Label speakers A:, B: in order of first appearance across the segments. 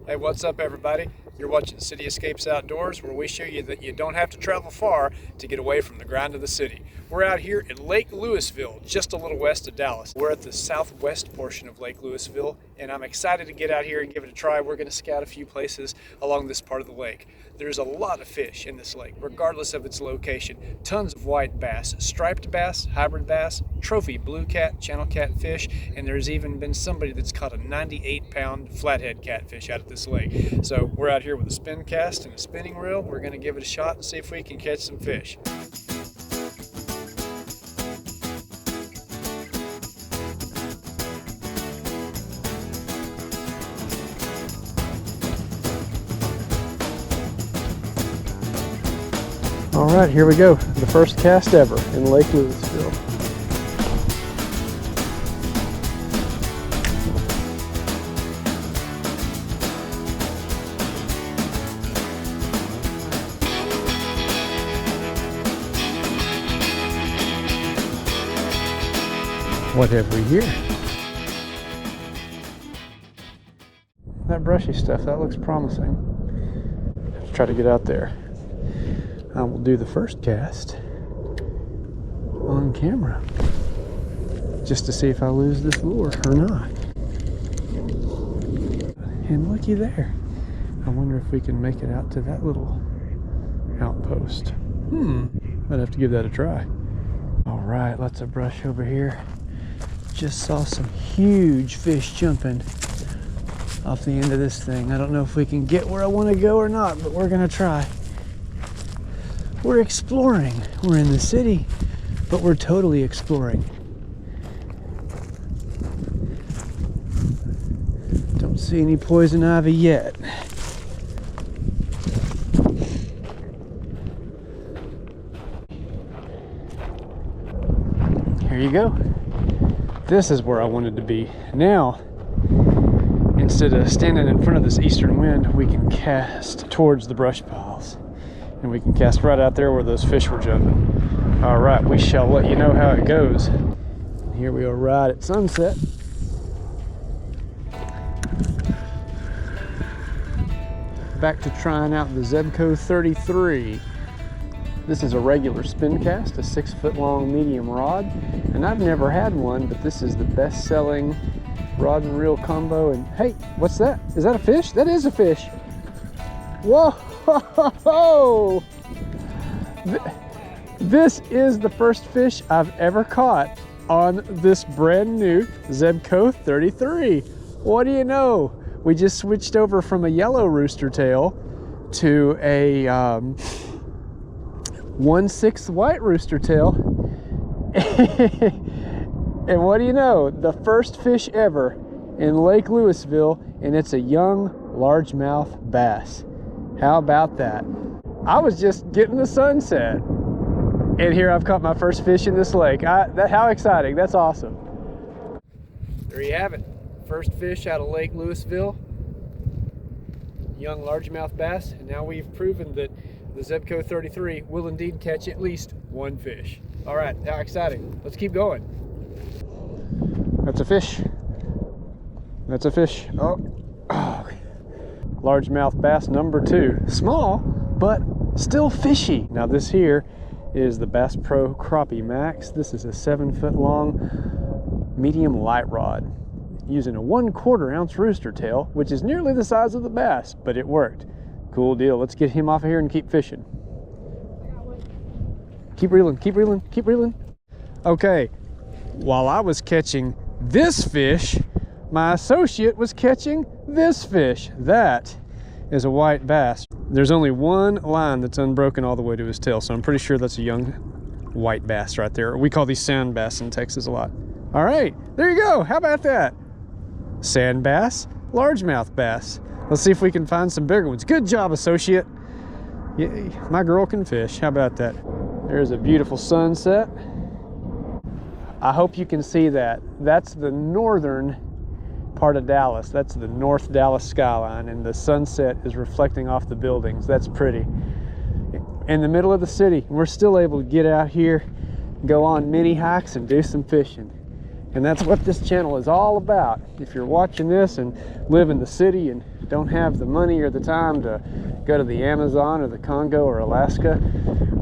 A: Hey, what's up everybody? You're watching City Escapes Outdoors, where we show you that you don't have to travel far to get away from the grind of the city. We're out here at Lake Lewisville, just a little west of Dallas. We're at the southwest portion of Lake Lewisville, and I'm excited to get out here and give it a try. We're going to scout a few places along this part of the lake. There's a lot of fish in this lake, regardless of its location. Tons of white bass, striped bass, hybrid bass, trophy blue cat, channel catfish, and there's even been somebody that's caught a 98-pound flathead catfish out at this lake. So we're out here with a spin cast and a spinning reel. We're going to give it a shot and see if we can catch some fish. All right, here we go. The first cast ever in Lake Lewisville. What have we here? That brushy stuff, that looks promising. Let's try to get out there. I will do the first cast on camera just to see if I lose this lure or not. And looky there. I wonder if we can make it out to that little outpost. I'd have to give that a try. All right, lots of brush over here. Just saw some huge fish jumping off the end of this thing. I don't know if we can get where I want to go or not, but we're gonna try. We're exploring. We're in the city, but we're totally exploring. Don't see any poison ivy yet. Here you go. This is where I wanted to be. Now, instead of standing in front of this eastern wind, we can cast towards the brush piles. And we can cast right out there where those fish were jumping. All right, we shall let you know how it goes. Here we are right at sunset. Back to trying out the Zebco 33. This is a regular spin cast, a 6-foot long medium rod. And I've never had one, but this is the best-selling rod and reel combo. And hey, what's that? Is that a fish? That is a fish. Whoa! This is the first fish I've ever caught on this brand new Zebco 33. What do you know? We just switched over from a yellow rooster tail to a 1/6 white rooster tail. And what do you know? The first fish ever in Lake Lewisville, and it's a young largemouth bass. How about that? I was just getting the sunset, and here I've caught my first fish in this lake. How exciting. That's awesome. There you have it. First fish out of Lake Lewisville. Young largemouth bass. And now we've proven that the Zebco 33 will indeed catch at least one fish. All right, how exciting. Let's keep going. That's a fish. That's a fish. Oh. Largemouth bass number 2. Small, but still fishy. Now this here is the Bass Pro Crappie Max. This is a 7-foot long medium light rod using a 1/4 ounce rooster tail, which is nearly the size of the bass, but it worked. Cool deal. Let's get him off of here and keep fishing. Keep reeling, keep reeling, keep reeling. Okay, while I was catching this fish, my associate was catching this fish. That is a white bass. There's only one line that's unbroken all the way to his tail, so I'm pretty sure that's a young white bass right there. We call these sand bass in Texas a lot. All right, there you go. How about that? Sand bass, largemouth bass. Let's see if we can find some bigger ones. Good job, associate. Yeah, my girl can fish. How about that? There's a beautiful sunset. I hope you can see that. That's the northern part of Dallas. That's the North Dallas skyline, and the sunset is reflecting off the buildings. That's pretty. In the middle of the city, we're still able to get out here, go on mini hikes and do some fishing. And that's what this channel is all about. If you're watching this and live in the city and don't have the money or the time to go to the Amazon or the Congo or Alaska,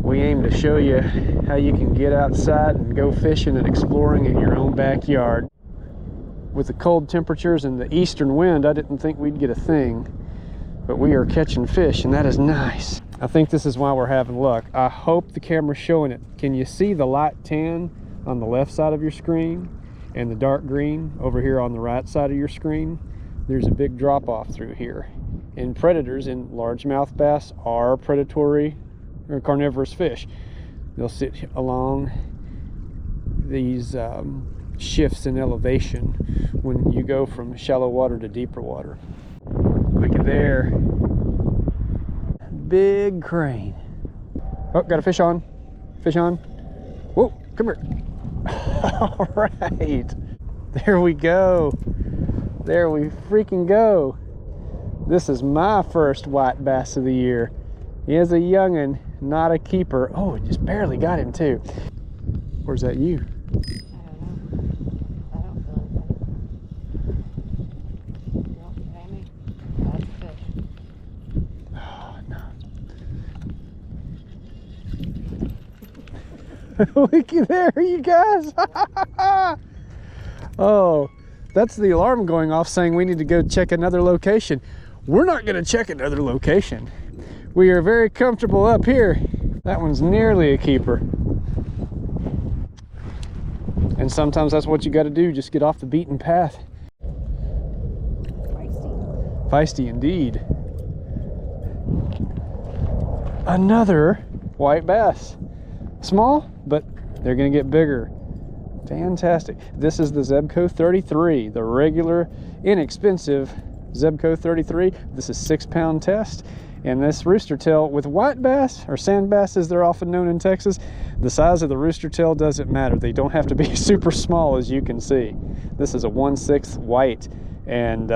A: we aim to show you how you can get outside and go fishing and exploring in your own backyard. With the cold temperatures and the eastern wind, I didn't think we'd get a thing, but we are catching fish, and that is nice. I think this is why we're having luck. I hope the camera's showing it. Can you see the light tan on the left side of your screen and the dark green over here on the right side of your screen? There's a big drop off through here. And predators in largemouth bass are predatory or carnivorous fish. They'll sit along these shifts in elevation when you go from shallow water to deeper water. Look at there. Big crane. Oh, got a fish on. Fish on. Whoa, come here. All right. There we go. There we freaking go. This is my first white bass of the year. He is a young'un, not a keeper. Oh, it just barely got him too. Where's that you? Looky there, you guys. Oh, that's the alarm going off saying we need to go check another location. We're not going to check another location. We are very comfortable up here. That one's nearly a keeper. And sometimes that's what you got to do, just get off the beaten path. Feisty. Feisty indeed. Another white bass. Small, but they're going to get bigger. Fantastic. This is the Zebco 33, the regular, inexpensive Zebco 33. This is 6-pound test. And this rooster tail with white bass, or sand bass as they're often known in Texas, the size of the rooster tail doesn't matter. They don't have to be super small, as you can see. This is a 1/6 white, and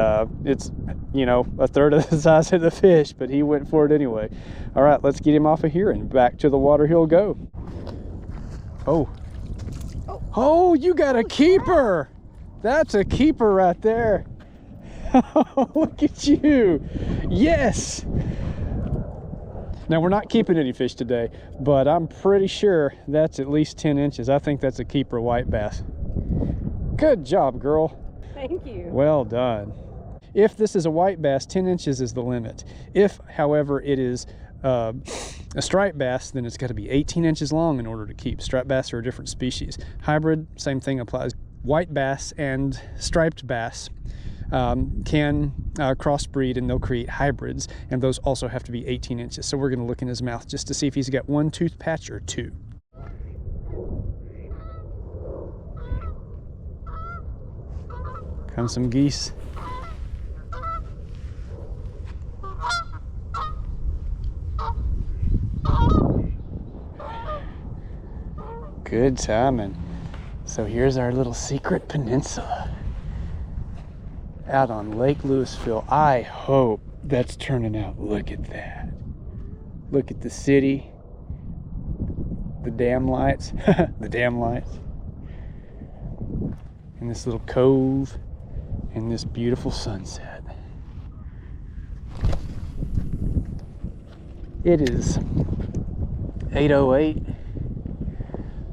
A: it's, you know, a third of the size of the fish, but he went for it anyway. All right, let's get him off of here and back to the water he'll go. Oh. Oh, you got a keeper. That's a keeper right there. Oh, look at you. Yes. Now, we're not keeping any fish today, but I'm pretty sure that's at least 10 inches. I think that's a keeper white bass. Good job, girl.
B: Thank you.
A: Well done. If this is a white bass, 10 inches is the limit. If, however, it is a striped bass, then it's got to be 18 inches long in order to keep. Striped bass are a different species. Hybrid, same thing applies. White bass and striped bass can crossbreed, and they'll create hybrids, and those also have to be 18 inches. So we're going to look in his mouth just to see if he's got one tooth patch or two. Come some geese. Good timing. So here's our little secret peninsula out on Lake Lewisville. I hope that's turning out. Look at that. Look at the city. The damn lights. The damn lights. And this little cove and this beautiful sunset. It is 8:08.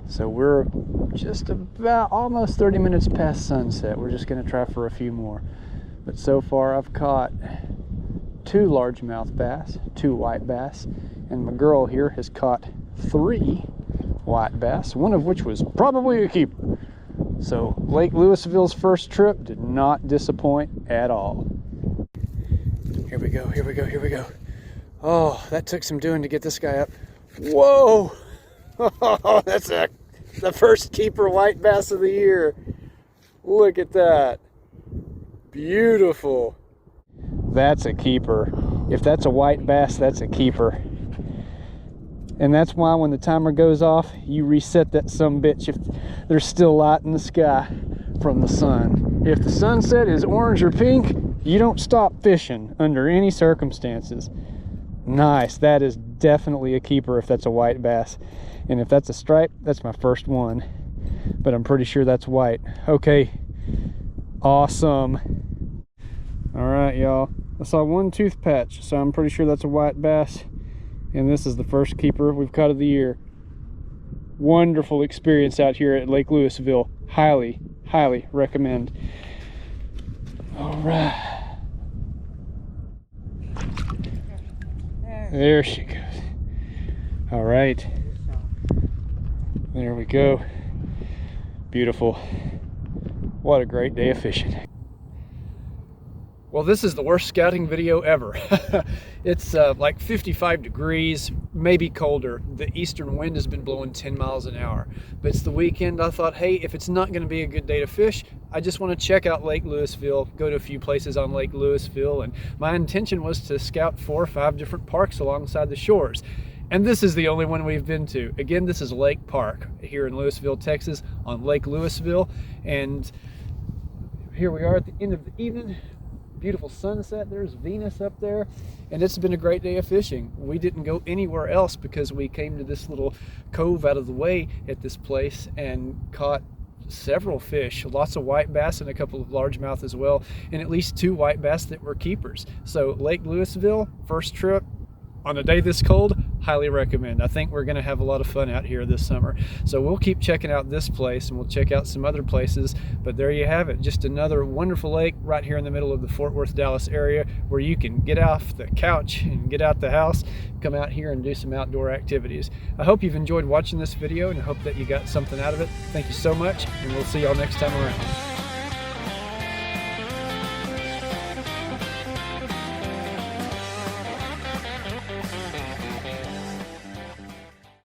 A: So we're just about almost 30 minutes past sunset. We're just going to try for a few more. But so far I've caught 2 largemouth bass, 2 white bass, and my girl here has caught 3 white bass, one of which was probably a keeper. So Lake Lewisville's first trip did not disappoint at all. Here we go, here we go, here we go. Oh, that took some doing to get this guy up. Whoa! Oh, that's the first keeper white bass of the year. Look at that. Beautiful. That's a keeper. If that's a white bass, that's a keeper. And that's why when the timer goes off, you reset that sumbitch if there's still light in the sky from the sun. If the sunset is orange or pink, you don't stop fishing under any circumstances. Nice. That is definitely a keeper if that's a white bass. And if that's a stripe, that's my first one. but I'm pretty sure that's white. Okay, awesome. All right, y'all, I saw one tooth patch, so I'm pretty sure that's a white bass, and this is the first keeper we've caught of the year. Wonderful experience out here at Lake Lewisville. Highly, highly recommend. All right, there she goes. All right, there we go. Beautiful. What a great day of fishing. Well, this is the worst scouting video ever. It's like 55 degrees, maybe colder. The eastern wind has been blowing 10 miles an hour. But it's the weekend. I thought, hey, if it's not going to be a good day to fish, I just want to check out Lake Lewisville, go to a few places on Lake Lewisville. And my intention was to scout 4 or 5 different parks alongside the shores. And this is the only one we've been to. Again, this is Lake Park here in Lewisville, Texas, on Lake Lewisville. And here we are at the end of the evening. Beautiful sunset. There's Venus up there, and it's been a great day of fishing. We didn't go anywhere else because we came to this little cove out of the way at this place and caught several fish, lots of white bass and a couple of largemouth as well, and at least 2 white bass that were keepers. So Lake Lewisville, first trip on a day this cold, highly recommend. I think we're going to have a lot of fun out here this summer. So we'll keep checking out this place, and we'll check out some other places. But there you have it, just another wonderful lake right here in the middle of the Fort Worth, Dallas area, where you can get off the couch and get out the house, come out here and do some outdoor activities. I hope you've enjoyed watching this video, and I hope that you got something out of it. Thank you so much, and we'll see y'all next time around.